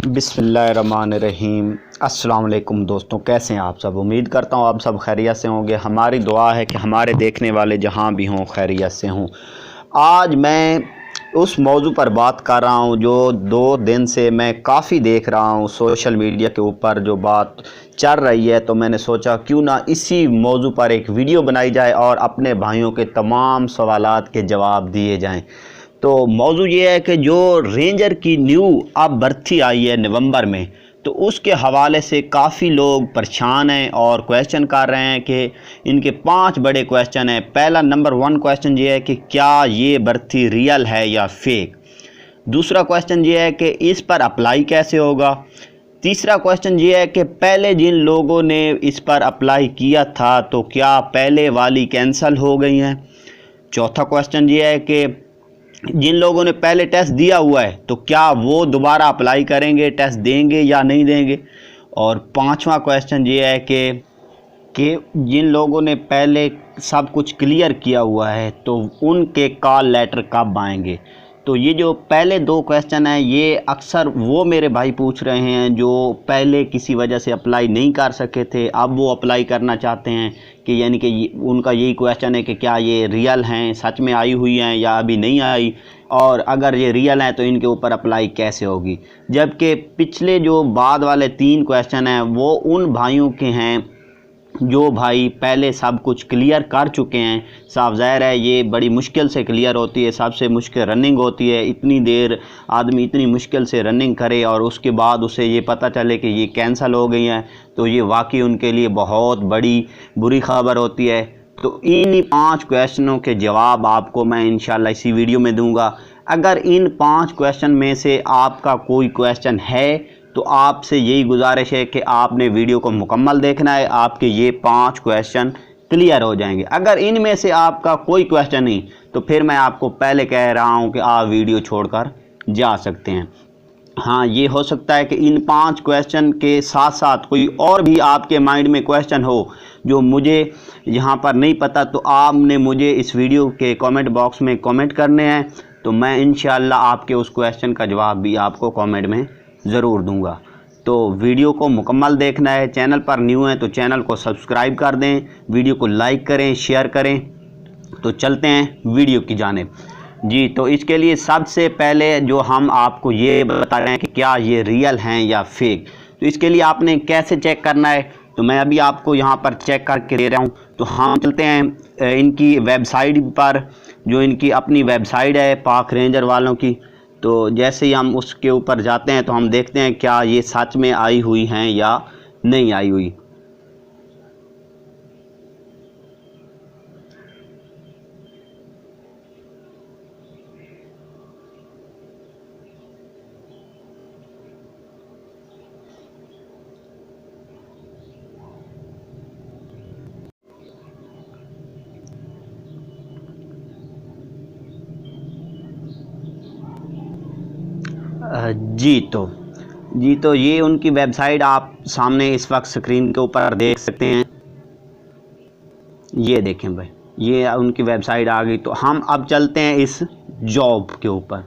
बिस्मिल्लाहिर्रहमानिर्रहीम। अस्सलाम वालेकुम दोस्तों, कैसे हैं आप सब। उम्मीद करता हूँ आप सब खैरियत से होंगे। हमारी दुआ है कि हमारे देखने वाले जहाँ भी हों खैरियत से हों। आज मैं उस मौजू पर बात कर रहा हूँ जो 2 दिन से मैं काफ़ी देख रहा हूँ सोशल मीडिया के ऊपर जो बात चल रही है, तो मैंने सोचा क्यों ना इसी मौजू पर एक वीडियो बनाई जाए और अपने भाइयों के तमाम सवालात के जवाब दिए जाएं। तो मौजू ये है कि जो रेंजर की न्यू अब भर्ती आई है नवंबर में, तो उसके हवाले से काफ़ी लोग परेशान हैं और क्वेश्चन कर रहे हैं कि इनके 5 बड़े क्वेश्चन हैं। पहला नंबर 1 क्वेश्चन ये है कि क्या ये भर्ती रियल है या फेक। दूसरा क्वेश्चन ये है कि इस पर अप्लाई कैसे होगा। तीसरा क्वेश्चन ये है कि पहले जिन लोगों ने इस पर अप्लाई किया था तो क्या पहले वाली कैंसिल हो गई हैं। चौथा क्वेश्चन ये है कि जिन लोगों ने पहले टेस्ट दिया हुआ है तो क्या वो दोबारा अप्लाई करेंगे, टेस्ट देंगे या नहीं देंगे। और पांचवा क्वेश्चन ये है कि जिन लोगों ने पहले सब कुछ क्लियर किया हुआ है तो उनके कॉल लेटर कब आएंगे। तो ये जो पहले 2 क्वेश्चन हैं ये अक्सर वो मेरे भाई पूछ रहे हैं जो पहले किसी वजह से अप्लाई नहीं कर सके थे, अब वो अप्लाई करना चाहते हैं कि यानी कि उनका यही क्वेश्चन है कि क्या ये रियल हैं, सच में आई हुई हैं या अभी नहीं आई, और अगर ये रियल हैं तो इनके ऊपर अप्लाई कैसे होगी। जबकि पिछले जो बाद वाले 3 क्वेश्चन हैं वो उन भाइयों के हैं जो भाई पहले सब कुछ क्लियर कर चुके हैं। साफ ज़ाहिर है ये बड़ी मुश्किल से क्लियर होती है, सबसे मुश्किल रनिंग होती है। इतनी देर आदमी इतनी मुश्किल से रनिंग करे और उसके बाद उसे ये पता चले कि ये कैंसिल हो गई हैं, तो ये वाकई उनके लिए बहुत बड़ी बुरी खबर होती है। तो इन 5 क्वेश्चनों के जवाब आपको मैं इंशाल्लाह इसी वीडियो में दूँगा। अगर इन 5 क्वेश्चन में से आपका कोई क्वेश्चन है तो आपसे यही गुजारिश है कि आपने वीडियो को मुकम्मल देखना है, आपके ये 5 क्वेश्चन क्लियर हो जाएंगे। अगर इनमें से आपका कोई क्वेश्चन नहीं तो फिर मैं आपको पहले कह रहा हूं कि आप वीडियो छोड़कर जा सकते हैं। हाँ, ये हो सकता है कि इन 5 क्वेश्चन के साथ साथ कोई और भी आपके माइंड में क्वेश्चन हो जो मुझे यहाँ पर नहीं पता, तो आपने मुझे इस वीडियो के कमेंट बॉक्स में कमेंट करने हैं, तो मैं इंशाल्लाह आपके उस क्वेश्चन का जवाब भी आपको कमेंट में ज़रूर दूंगा। तो वीडियो को मुकम्मल देखना है। चैनल पर न्यू है तो चैनल को सब्सक्राइब कर दें, वीडियो को लाइक करें, शेयर करें। तो चलते हैं वीडियो की जानिब। जी, तो इसके लिए सबसे पहले जो हम आपको ये बता रहे हैं कि क्या ये रियल हैं या फेक, तो इसके लिए आपने कैसे चेक करना है तो मैं अभी आपको यहाँ पर चेक करके दे रहा हूँ। तो हम चलते हैं इनकी वेबसाइट पर, जो इनकी अपनी वेबसाइट है पाक रेंजर वालों की। तो जैसे ही हम उसके ऊपर जाते हैं तो हम देखते हैं क्या ये सच में आई हुई हैं या नहीं आई हुई। जी तो ये उनकी वेबसाइट आप सामने इस वक्त स्क्रीन के ऊपर देख सकते हैं। ये देखें भाई, ये उनकी वेबसाइट आ गई। तो हम अब चलते हैं इस जॉब के ऊपर।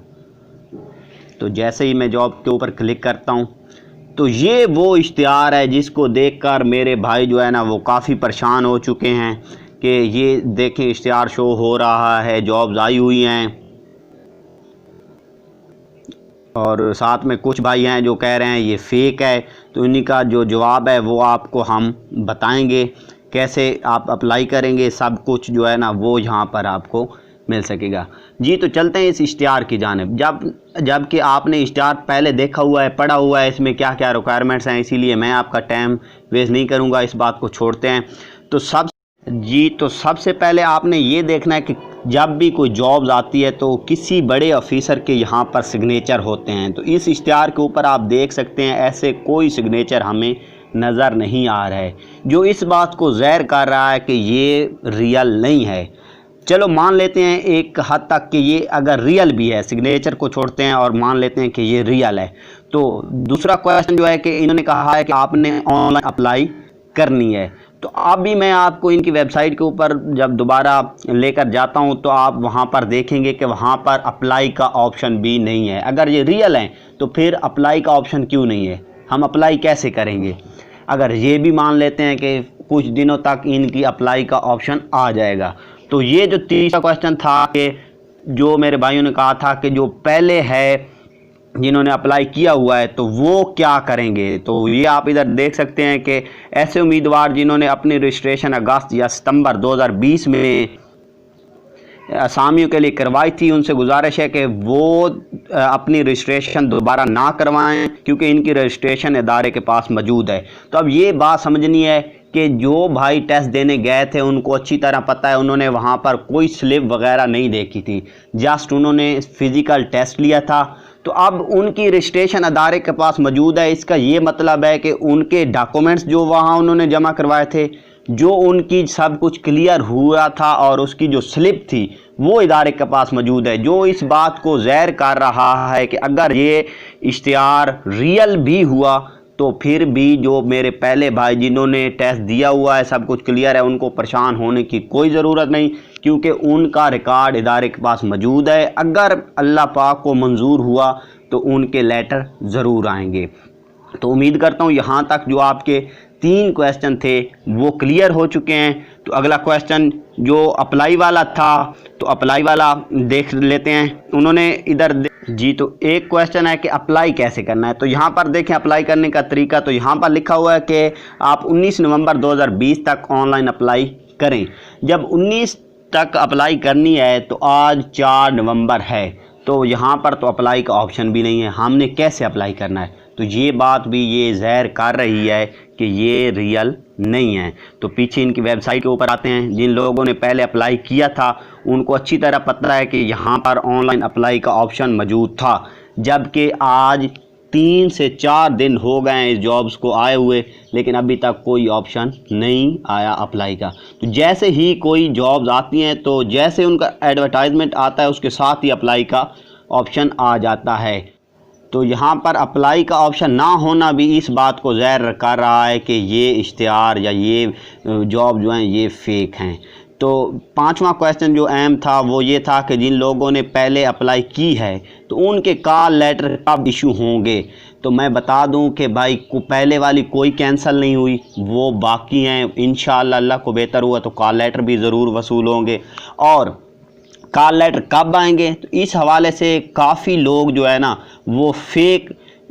तो जैसे ही मैं जॉब के ऊपर क्लिक करता हूँ तो ये वो इश्तिहार है जिसको देखकर मेरे भाई जो है ना वो काफ़ी परेशान हो चुके हैं कि ये देखें इश्तिहार शो हो रहा है, जॉब्स आई हुई हैं। और साथ में कुछ भाई हैं जो कह रहे हैं ये फेक है। तो इन्हीं का जो जवाब है वो आपको हम बताएंगे, कैसे आप अप्लाई करेंगे, सब कुछ जो है ना वो यहाँ पर आपको मिल सकेगा। जी, तो चलते हैं इस इश्तिहार की जानिब। जबकि आपने इश्तिहार पहले देखा हुआ है, पढ़ा हुआ है, इसमें क्या क्या रिक्वायरमेंट्स हैं, इसीलिए मैं आपका टाइम वेस्ट नहीं करूँगा, इस बात को छोड़ते हैं। तो सबसे पहले आपने ये देखना है कि जब भी कोई जॉब्स आती है तो किसी बड़े ऑफिसर के यहाँ पर सिग्नेचर होते हैं। तो इस इश्तिहार के ऊपर आप देख सकते हैं ऐसे कोई सिग्नेचर हमें नज़र नहीं आ रहा है, जो इस बात को ज़ाहिर कर रहा है कि ये रियल नहीं है। चलो मान लेते हैं एक हद तक कि ये अगर रियल भी है, सिग्नेचर को छोड़ते हैं और मान लेते हैं कि ये रियल है। तो दूसरा क्वेश्चन जो है कि इन्होंने कहा है कि आपने ऑनलाइन अप्लाई करनी है। तो अभी मैं आपको इनकी वेबसाइट के ऊपर जब दोबारा लेकर जाता हूं तो आप वहां पर देखेंगे कि वहां पर अप्लाई का ऑप्शन भी नहीं है। अगर ये रियल है तो फिर अप्लाई का ऑप्शन क्यों नहीं है, हम अप्लाई कैसे करेंगे? अगर ये भी मान लेते हैं कि कुछ दिनों तक इनकी अप्लाई का ऑप्शन आ जाएगा, तो ये जो तीसरा क्वेश्चन था कि जो मेरे भाइयों ने कहा था कि जो पहले है जिन्होंने अप्लाई किया हुआ है तो वो क्या करेंगे, तो ये आप इधर देख सकते हैं कि ऐसे उम्मीदवार जिन्होंने अपनी रजिस्ट्रेशन अगस्त या सितंबर 2020 में असामियों के लिए करवाई थी, उनसे गुजारिश है कि वो अपनी रजिस्ट्रेशन दोबारा ना करवाएं क्योंकि इनकी रजिस्ट्रेशन इदारे के पास मौजूद है। तो अब ये बात समझनी है कि जो भाई टेस्ट देने गए थे उनको अच्छी तरह पता है, उन्होंने वहाँ पर कोई स्लिप वगैरह नहीं देखी थी, जस्ट उन्होंने फ़िज़िकल टेस्ट लिया था। तो अब उनकी रजिस्ट्रेशन अदारे के पास मौजूद है, इसका ये मतलब है कि उनके डॉक्यूमेंट्स जो वहाँ उन्होंने जमा करवाए थे, जो उनकी सब कुछ क्लियर हुआ था और उसकी जो स्लिप थी वो इदारे के पास मौजूद है, जो इस बात को ज़ाहिर कर रहा है कि अगर ये इश्तिहार रियल भी हुआ तो फिर भी जो मेरे पहले भाई जिन्होंने टेस्ट दिया हुआ है, सब कुछ क्लियर है, उनको परेशान होने की कोई ज़रूरत नहीं क्योंकि उनका रिकॉर्ड इदारे के पास मौजूद है। अगर अल्लाह पाक को मंजूर हुआ तो उनके लेटर ज़रूर आएंगे। तो उम्मीद करता हूँ यहाँ तक जो आपके 3 क्वेश्चन थे वो क्लियर हो चुके हैं। तो अगला क्वेश्चन जो अप्लाई वाला था, तो अप्लाई वाला देख लेते हैं। उन्होंने इधर जी, तो एक क्वेश्चन है कि अप्लाई कैसे करना है। तो यहाँ पर देखें अप्लाई करने का तरीका, तो यहाँ पर लिखा हुआ है कि आप 19 नवंबर 2020 तक ऑनलाइन अप्लाई करें। जब 19 तक अप्लाई करनी है तो आज 4 नवंबर है, तो यहाँ पर तो अप्लाई का ऑप्शन भी नहीं है, हमने कैसे अप्लाई करना है? तो ये बात भी ये ज़ाहिर कर रही है कि ये रियल नहीं है। तो पीछे इनकी वेबसाइट के ऊपर आते हैं। जिन लोगों ने पहले अप्लाई किया था उनको अच्छी तरह पता है कि यहाँ पर ऑनलाइन अप्लाई का ऑप्शन मौजूद था, जबकि आज 3 से 4 दिन हो गए हैं इस जॉब्स को आए हुए, लेकिन अभी तक कोई ऑप्शन नहीं आया अप्लाई का। तो जैसे ही कोई जॉब्स आती हैं तो जैसे उनका एडवर्टाइजमेंट आता है उसके साथ ही अप्लाई का ऑप्शन आ जाता है। तो यहाँ पर अप्लाई का ऑप्शन ना होना भी इस बात को ज़ाहिर कर रहा है कि ये इश्तिहार या ये जॉब जो हैं ये फ़ेक हैं। तो 5वां क्वेश्चन जो अहम था वो ये था कि जिन लोगों ने पहले अप्लाई की है तो उनके कॉल लेटर कब इशू होंगे। तो मैं बता दूं कि भाई को पहले वाली कोई कैंसिल नहीं हुई, वो बाकी हैं। इंशाअल्लाह अल्लाह को बेहतर हुआ तो कॉल लेटर भी ज़रूर वसूल होंगे। और कॉल लेटर कब आएंगे, तो इस हवाले से काफ़ी लोग जो है ना वो फेक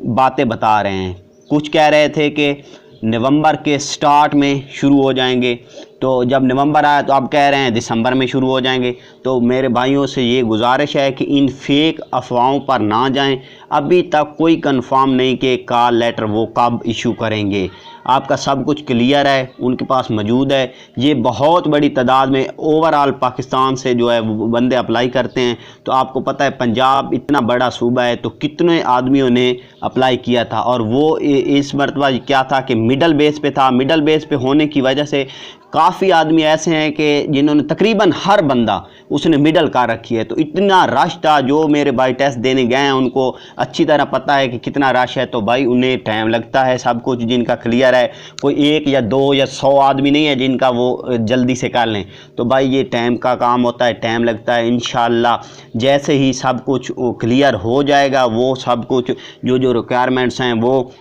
बातें बता रहे हैं। कुछ कह रहे थे कि नवंबर के स्टार्ट में शुरू हो जाएंगे, तो जब नवंबर आया तो अब कह रहे हैं दिसंबर में शुरू हो जाएंगे। तो मेरे भाइयों से ये गुजारिश है कि इन फेक अफवाहों पर ना जाएं। अभी तक कोई कंफर्म नहीं कि कॉल लेटर वो कब इशू करेंगे। आपका सब कुछ क्लियर है, उनके पास मौजूद है। ये बहुत बड़ी तादाद में ओवरऑल पाकिस्तान से जो है वो बंदे अप्लाई करते हैं। तो आपको पता है पंजाब इतना बड़ा सूबा है तो कितने आदमियों ने अप्लाई किया था, और वो इस मरतबा क्या था कि मिडल बेस पे था। मिडल बेस पे होने की वजह से काफ़ी आदमी ऐसे हैं कि जिन्होंने तकरीबन हर बंदा उसने मिडल कर रखी है। तो इतना रश था, जो मेरे भाई टेस्ट देने गए हैं उनको अच्छी तरह पता है कि कितना रश है। तो भाई उन्हें टाइम लगता है सब कुछ जिनका क्लियर है, कोई 1 या 2 या 100 आदमी नहीं है जिनका वो जल्दी से कर लें। तो भाई ये टाइम का काम होता है, टाइम लगता है। इंशाअल्लाह जैसे ही सब कुछ क्लियर हो जाएगा, वो सब कुछ जो रिक्वायरमेंट्स हैं वो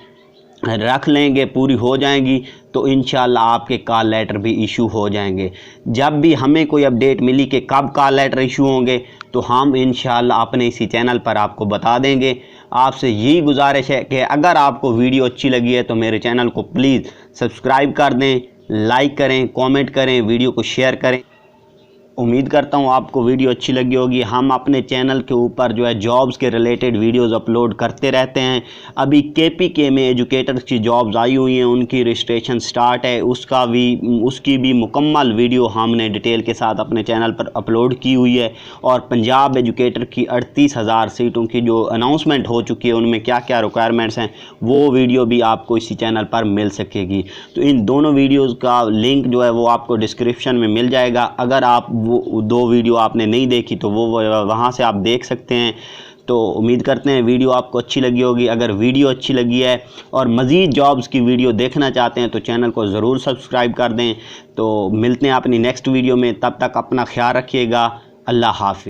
रख लेंगे, पूरी हो जाएंगी, तो इंशाअल्लाह आपके कॉल लेटर भी इशू हो जाएंगे। जब भी हमें कोई अपडेट मिली कि कब कॉल लेटर इशू होंगे तो हम इंशाअल्लाह अपने इसी चैनल पर आपको बता देंगे। आपसे यही गुजारिश है कि अगर आपको वीडियो अच्छी लगी है तो मेरे चैनल को प्लीज़ सब्सक्राइब कर दें, लाइक करें, कमेंट करें, वीडियो को शेयर करें। उम्मीद करता हूँ आपको वीडियो अच्छी लगी होगी। हम अपने चैनल के ऊपर जो है जॉब्स के रिलेटेड वीडियोस अपलोड करते रहते हैं। अभी KPK में एजुकेटर्स की जॉब्स आई हुई हैं, उनकी रजिस्ट्रेशन स्टार्ट है, उसकी भी मुकम्मल वीडियो हमने डिटेल के साथ अपने चैनल पर अपलोड की हुई है। और पंजाब एजुकेटर की 38,000 सीटों की जो अनाउंसमेंट हो चुकी है, उनमें क्या क्या रिक्वायरमेंट्स हैं, वो वीडियो भी आपको इसी चैनल पर मिल सकेगी। तो इन दोनों वीडियोज़ का लिंक जो है वो आपको डिस्क्रिप्शन में मिल जाएगा। अगर आप वो 2 वीडियो आपने नहीं देखी तो वो वहाँ से आप देख सकते हैं। तो उम्मीद करते हैं वीडियो आपको अच्छी लगी होगी। अगर वीडियो अच्छी लगी है और मज़ीद जॉब्स की वीडियो देखना चाहते हैं तो चैनल को ज़रूर सब्सक्राइब कर दें। तो मिलते हैं अपनी नेक्स्ट वीडियो में, तब तक अपना ख्याल रखिएगा। अल्लाह हाफ़िज़।